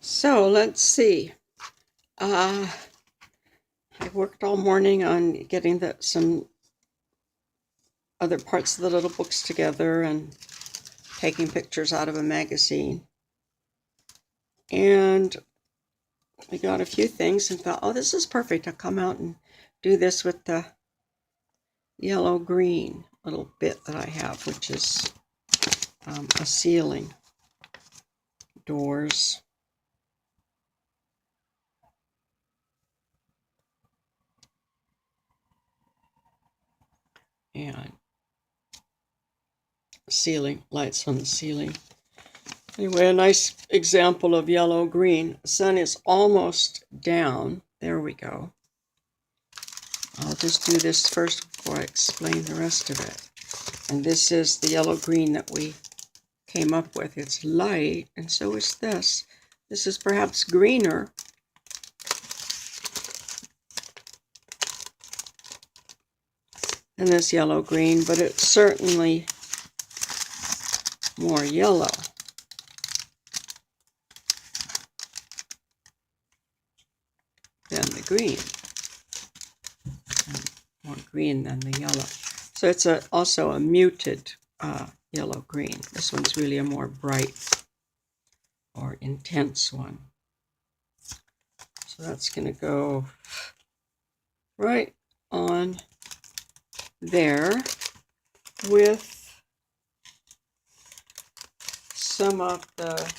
So let's see. I worked all morning on getting some other parts of the little books together and taking pictures out of a magazine. And we got a few things and thought, oh, this is perfect. I'll come out and do this with the yellow-green little bit that I have, which is a ceiling, doors, and ceiling, lights on the ceiling. Anyway, a nice example of yellow-green. The sun is almost down. There we go. I'll just do this first before I explain the rest of it. And this is the yellow-green that we came up with. It's light, and so is this. This is perhaps greener than this yellow-green, but it's certainly more yellow than the green. And more green than the yellow. So it's also a muted yellow-green. This one's really a more bright or intense one. So that's going to go right on there with some of the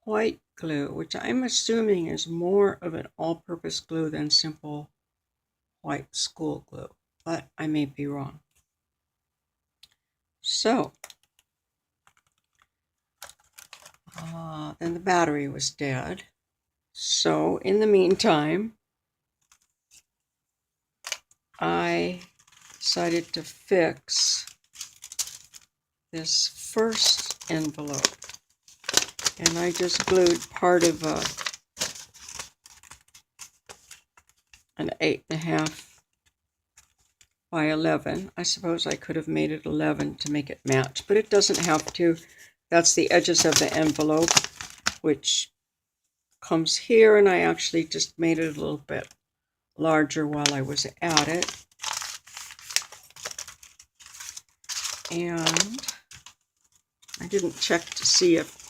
white glue, which I'm assuming is more of an all-purpose glue than simple white school glue, but I may be wrong. So, then the battery was dead. So, in the meantime, I decided to fix this first envelope. And I just glued part of an 8.5 by 11. I suppose I could have made it 11 to make it match, but it doesn't have to. That's the edges of the envelope, which comes here, and I actually just made it a little bit larger while I was at it. And I didn't check to see if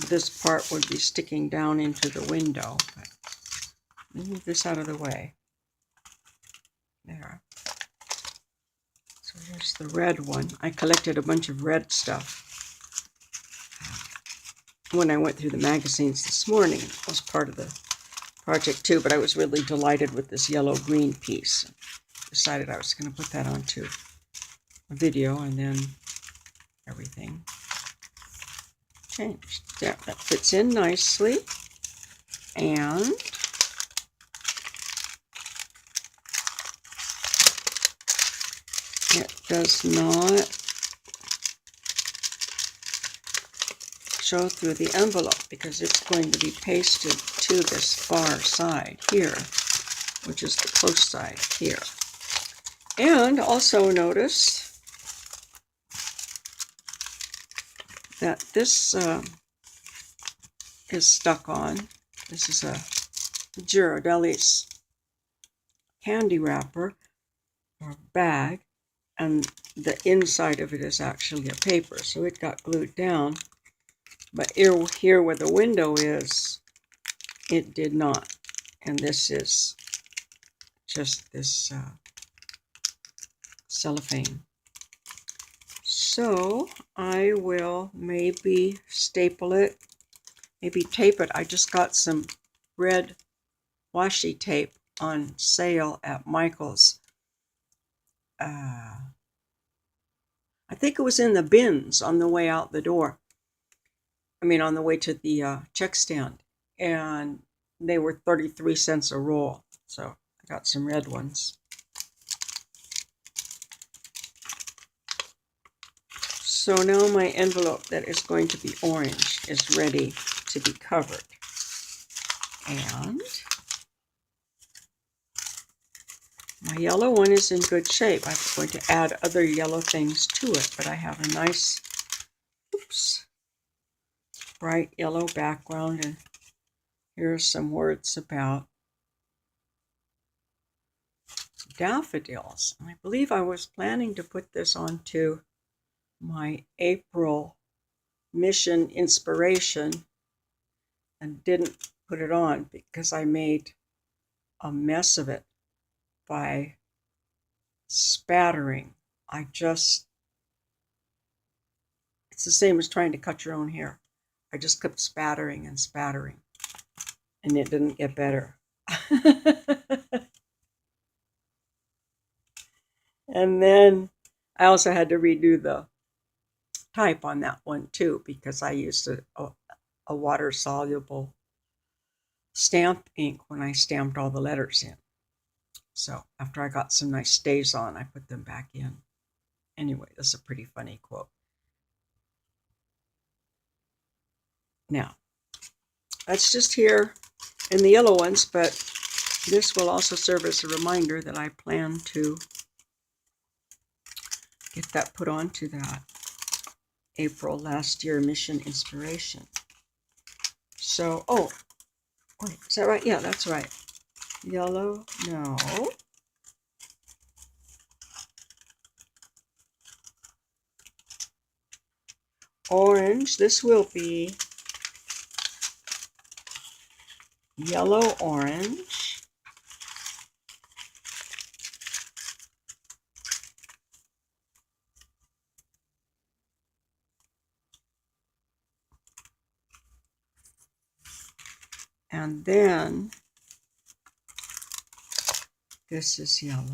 this part would be sticking down into the window. But let me move this out of the way. There. So here's the red one. I collected a bunch of red stuff when I went through the magazines this morning. It was part of the project too, but I was really delighted with this yellow-green piece. Decided I was going to put that onto a video, and then everything changed. There, that fits in nicely. And it does not show through the envelope because it's going to be pasted to this far side here, which is the close side here. And also notice that this is stuck on. This is a Ghirardelli's candy wrapper or bag, and the inside of it is actually a paper, so it got glued down. But here where the window is, it did not. And this is just this cellophane. So I will maybe staple it, maybe tape it. I just got some red washi tape on sale at Michael's. I think it was in the bins on the way out the door. I mean, on the way to the check stand. And they were 33 cents a roll. So I got some red ones. So now my envelope that is going to be orange is ready to be covered. And my yellow one is in good shape. I'm going to add other yellow things to it, but I have a nice oops, bright yellow background, and here's some words about daffodils. And I believe I was planning to put this onto my April mission inspiration and didn't put it on because I made a mess of it by spattering. It's the same as trying to cut your own hair. I just kept spattering and spattering, and it didn't get better. And then I also had to redo the type on that one too, because I used a water-soluble stamp ink when I stamped all the letters in. So after I got some nice stays on, I put them back in. Anyway, this is a pretty funny quote. Now, that's just here in the yellow ones, but this will also serve as a reminder that I plan to get that put onto that April last year mission inspiration. So, oh, wait, is that right? Yeah, that's right. Yellow, no. Orange, this will be yellow orange. And then this is yellow.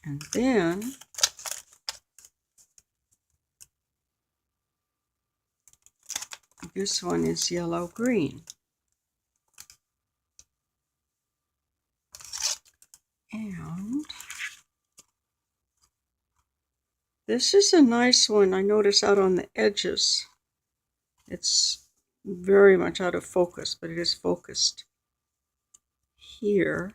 And then this one is yellow-green. And this is a nice one. I notice out on the edges. It's very much out of focus, but it is focused here.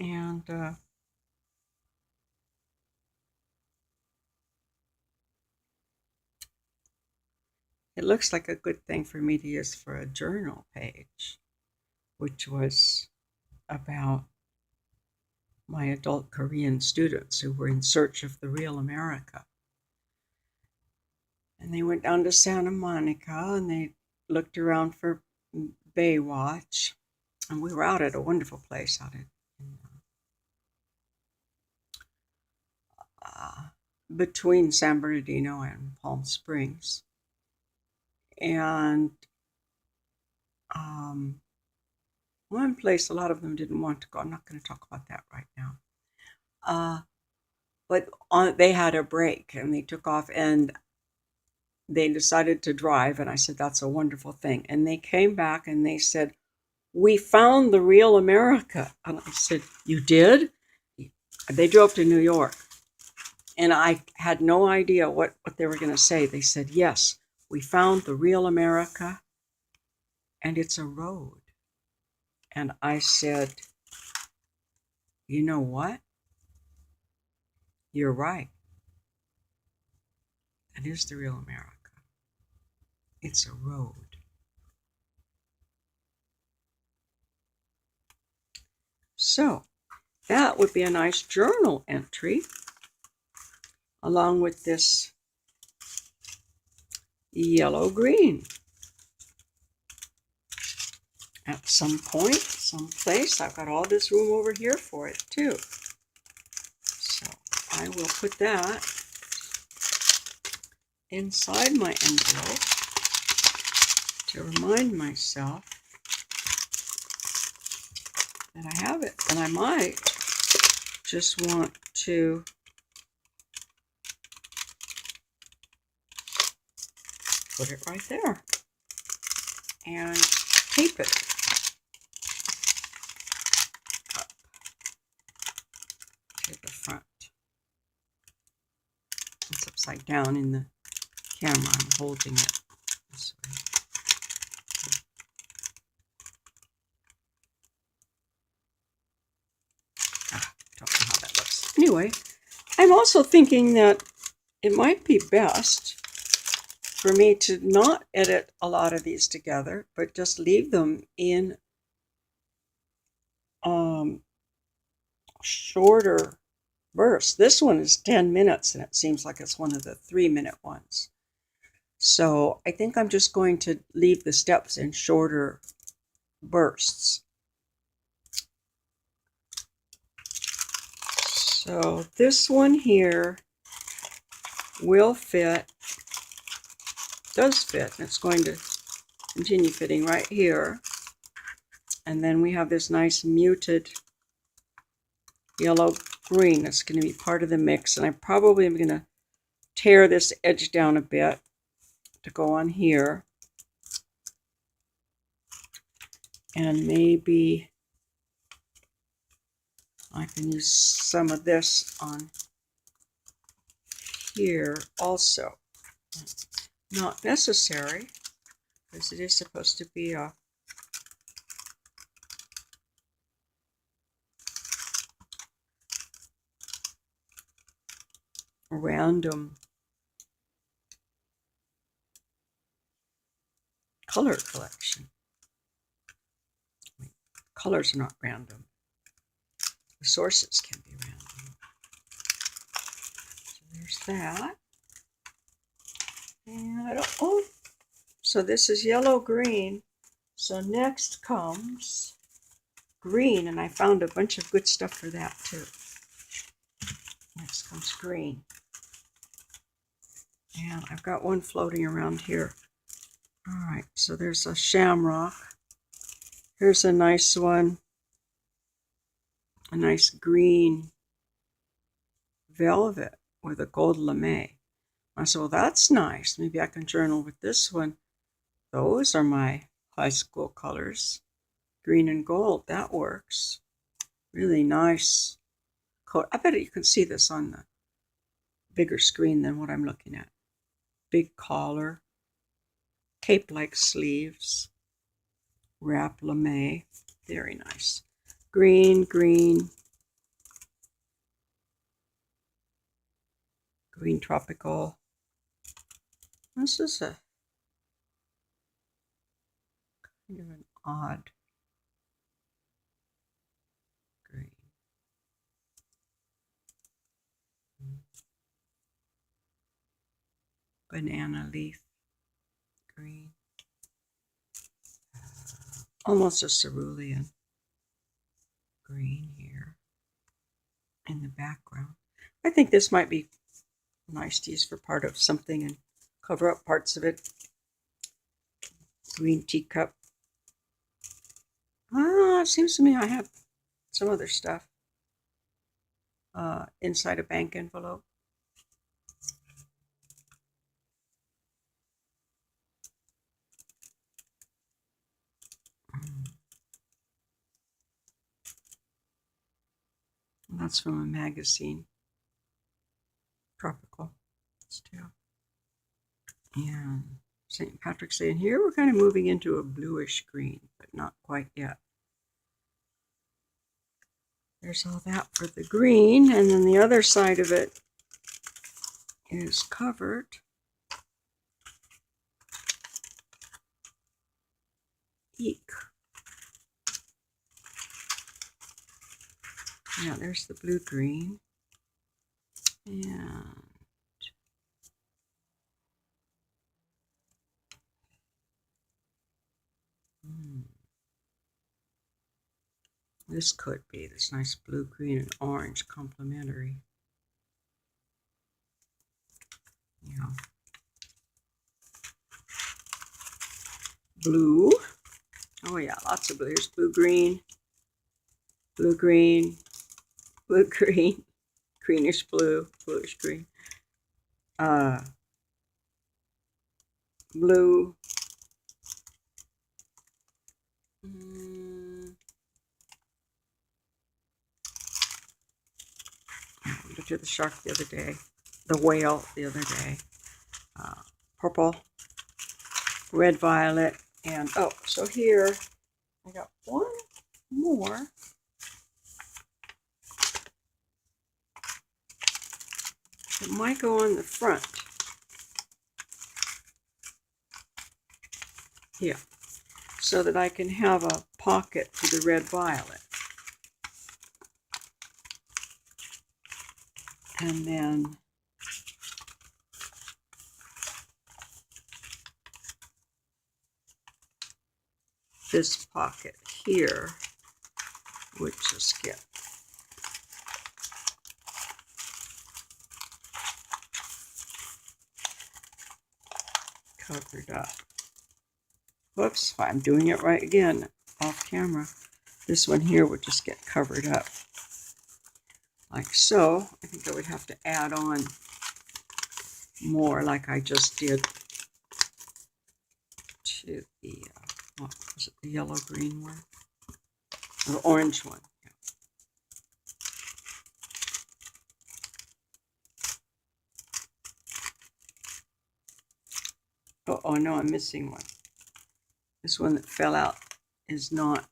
And it looks like a good thing for me to use for a journal page, which was about my adult Korean students who were in search of the real America. And they went down to Santa Monica and they looked around for Baywatch. And we were out at a wonderful place out in between San Bernardino and Palm Springs. And one place a lot of them didn't want to go. I'm not going to talk about that right now. But they had a break and they took off and they decided to drive. And I said, that's a wonderful thing. And they came back and they said, we found the real America. And I said, you did? They drove to New York. And I had no idea what they were going to say. They said, yes, we found the real America, and it's a road. And I said, you know what? You're right. That is the real America. It's a road. So that would be a nice journal entry along with this yellow-green. At some point, someplace, I've got all this room over here for it too. So I will put that inside my envelope to remind myself that I have it. And I might just want to put it right there and tape it up to the front. It's upside down in the camera. I'm holding it this way. anyway, I'm also thinking that it might be best for me to not edit a lot of these together, but just leave them in shorter bursts. This one is 10 minutes, and it seems like it's one of the 3-minute ones. So I think I'm just going to leave the steps in shorter bursts. So this one here will fit, does fit, and it's going to continue fitting right here. And then we have this nice muted yellow green that's going to be part of the mix, and I probably am going to tear this edge down a bit to go on here, and maybe I can use some of this on here also. Not necessary, because it is supposed to be a random color collection. Colors are not random. The sources can be random. So there's that. And I don't, oh, so this is yellow green. So next comes green, and I found a bunch of good stuff for that too. Next comes green. And I've got one floating around here. All right, so there's a shamrock. Here's a nice one. A nice green velvet with a gold lame. I said, well, that's nice. Maybe I can journal with this one. Those are my high school colors. Green and gold, that works. Really nice coat. I bet you can see this on the bigger screen than what I'm looking at. Big collar, cape-like sleeves, wrap lame, very nice. Green, green, green tropical. This is a kind of an odd green. Banana leaf green. Almost a cerulean green here in the background. I think this might be nice to use for part of something and cover up parts of it. Green teacup. It seems to me I have some other stuff inside a bank envelope. That's from a magazine. Tropical still. And St. Patrick's Day. And here we're kind of moving into a bluish green, but not quite yet. There's all that for the green, and then the other side of it is covered. Eek. Yeah, there's the blue-green. And this could be this nice blue, green, and orange complementary. Yeah. Blue. Oh yeah, lots of blue. Here's blue, green, blue, green, blue, green, greenish blue, bluish green, blue. We looked at the shark the other day, the whale the other day. Purple, red, violet, and oh, so here I got one more. It might go on the front. Yeah, so that I can have a pocket for the red violet. And then this pocket here would just get covered up. Whoops, I'm doing it right again, off camera. This one here would just get covered up. Like so. I think I would have to add on more like I just did to the, what was it, the yellow-green one? Or the orange one. Yeah. Oh, no, I'm missing one. This one that fell out is not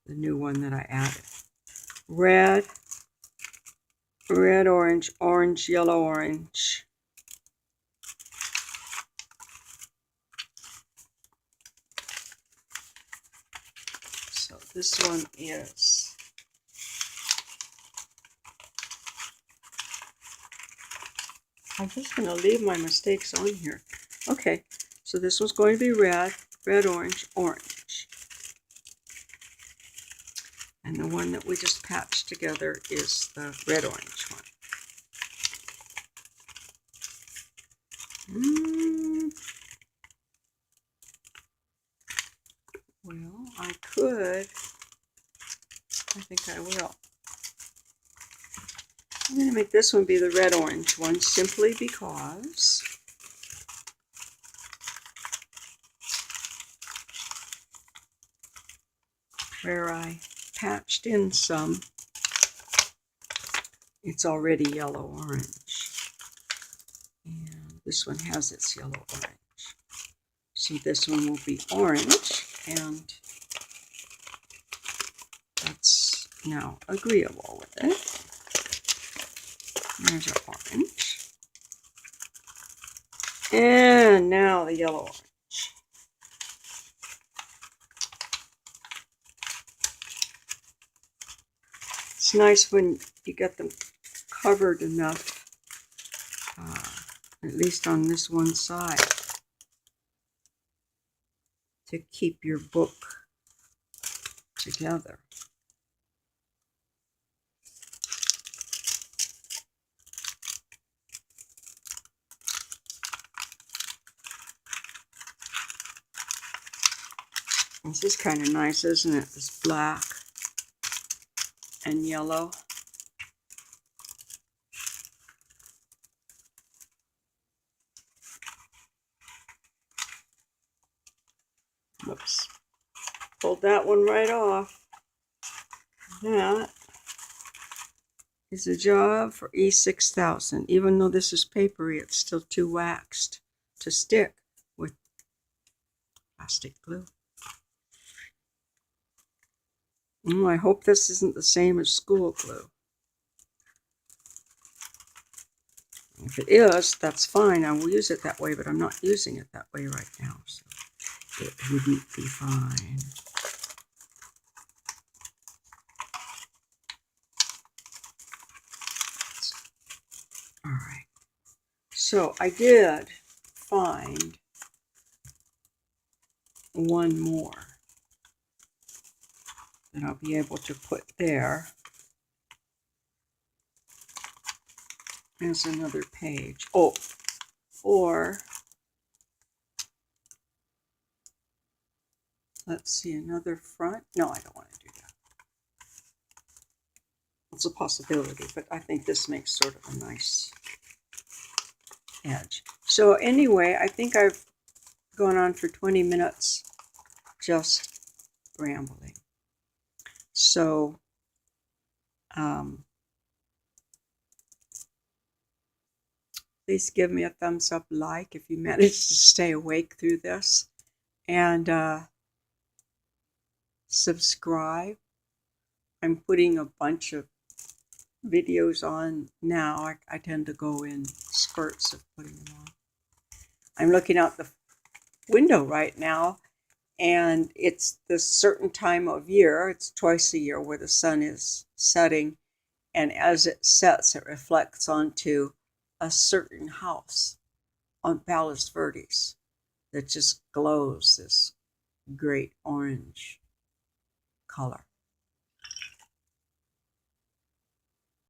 the new one that I added. Red, red, orange, orange, yellow, orange. So this one is I'm just going to leave my mistakes on here. Okay, so this one's going to be red, red, orange, orange. And the one that we just patched together is the red, orange one. Well, I could. I think I will. I'm going to make this one be the red, orange one simply because where I patched in some, it's already yellow orange. And this one has its yellow orange. So this one will be orange, and that's now agreeable with it. There's our orange. And now the yellow orange. It's nice when you get them covered enough, at least on this one side, to keep your book together. This is kind of nice, isn't it? This black and yellow. Whoops. Pulled that one right off. That is a job for E6000. Even though this is papery, it's still too waxed to stick with plastic glue. I hope this isn't the same as school glue. If it is, that's fine. I will use it that way, but I'm not using it that way right now, so it wouldn't be fine. All right. So I did find one more that I'll be able to put there as another page. Oh, or let's see, another front. No, I don't want to do that. It's a possibility, but I think this makes sort of a nice edge. So anyway, I think I've gone on for 20 minutes just rambling. So please give me a thumbs up, like if you managed to stay awake through this, and subscribe. I'm putting a bunch of videos on now. I tend to go in spurts of putting them on. I'm looking out the window right now, and it's this certain time of year, it's twice a year, where the sun is setting, and as it sets, it reflects onto a certain house on Palos Verdes that just glows this great orange color.